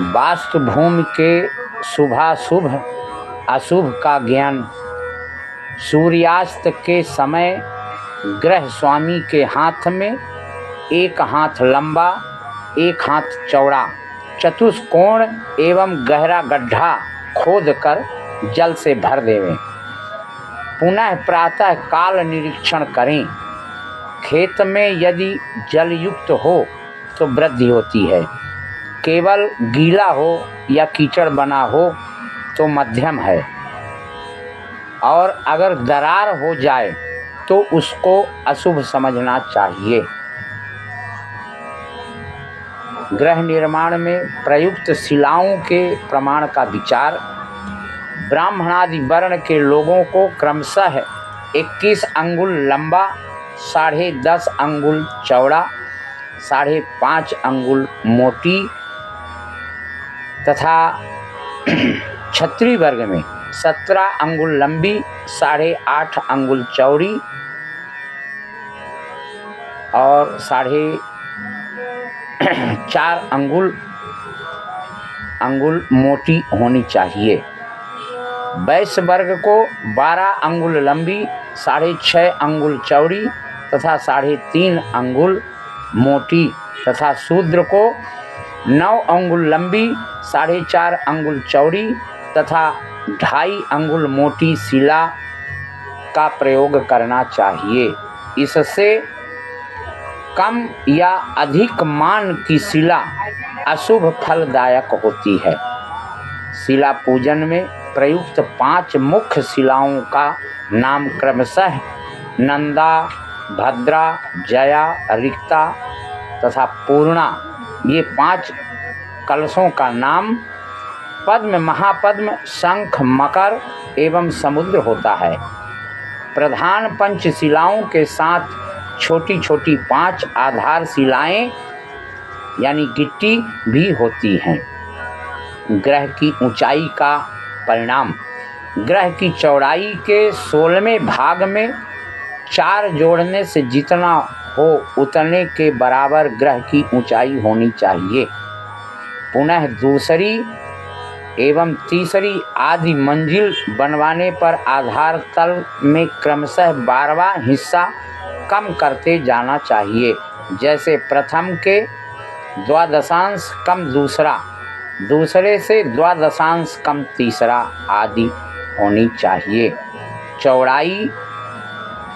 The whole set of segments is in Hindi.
वास्तु भूमि के शुभाशुभ अशुभ का ज्ञान सूर्यास्त के समय ग्रह स्वामी के हाथ में एक हाथ लंबा एक हाथ चौड़ा चतुष्कोण एवं गहरा गड्ढा खोदकर जल से भर देवें। पुनः प्रातः काल निरीक्षण करें। खेत में यदि जल युक्त हो तो वृद्धि होती है, केवल गीला हो या कीचड़ बना हो तो मध्यम है, और अगर दरार हो जाए तो उसको अशुभ समझना चाहिए। गृह निर्माण में प्रयुक्त शिलाओं के प्रमाण का विचार। ब्राह्मणादि वर्ण के लोगों को क्रमशः 21 अंगुल लंबा, 10.5 अंगुल चौड़ा, 5.5 अंगुल मोटी तथा क्षत्रिय वर्ग में 17 अंगुल लंबी, 8.5 अंगुल चौड़ी और 4.5 अंगुल मोटी होनी चाहिए। वैश्य वर्ग को 12 अंगुल लंबी, 6.5 अंगुल चौड़ी तथा 3.5 अंगुल मोटी तथा शूद्र को 9 अंगुल लंबी, 4.5 अंगुल चौड़ी तथा 2.5 अंगुल मोटी शिला का प्रयोग करना चाहिए। इससे कम या अधिक मान की शिला अशुभ फलदायक होती है। शिला पूजन में प्रयुक्त 5 मुख्य शिलाओं का नाम क्रमशः नंदा, भद्रा, जया, रिक्ता तथा पूर्णा। ये 5 कलशों का नाम पद्म, महापद्म, शंख, मकर एवं समुद्र होता है। प्रधान पंचशिलाओं के साथ छोटी छोटी 5 आधार शिलाएं यानी गिट्टी भी होती हैं। ग्रह की ऊंचाई का परिणाम। ग्रह की चौड़ाई के 16वें भाग में 4 जोड़ने से जितना हो उतने के बराबर ग्रह की ऊंचाई होनी चाहिए। पुनः दूसरी एवं तीसरी आदि मंजिल बनवाने पर आधार तल में क्रमशः 12वां हिस्सा कम करते जाना चाहिए। जैसे प्रथम के 12 कम दूसरा, दूसरे से 12 कम तीसरा आदि होनी चाहिए। चौड़ाई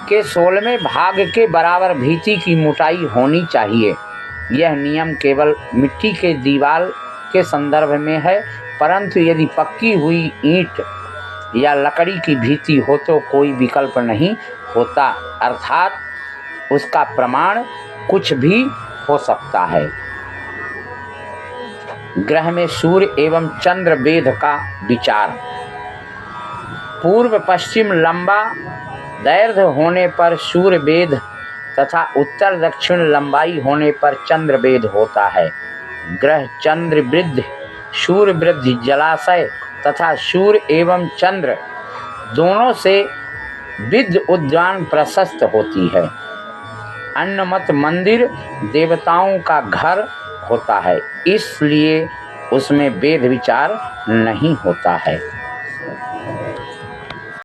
के 16वें भाग के बराबर भित्ति की मोटाई होनी चाहिए। यह नियम केवल मिट्टी के दीवार के संदर्भ में है, परंतु यदि पक्की हुई ईंट या लकड़ी की भित्ति हो तो कोई विकल्प नहीं होता, अर्थात उसका प्रमाण कुछ भी हो सकता है। ग्रह में सूर्य एवं चंद्र वेद का विचार। पूर्व पश्चिम लंबा दैर्घ्य होने पर सूर्य वेद तथा उत्तर दक्षिण लंबाई होने पर चंद्र वेद होता है। ग्रह चंद्र वृद्धि, सूर्य वृद्धि जलाशय तथा सूर्य एवं चंद्र दोनों से विद्य उद्यान प्रशस्त होती है। अन्नमत मंदिर देवताओं का घर होता है, इसलिए उसमें वेद विचार नहीं होता है।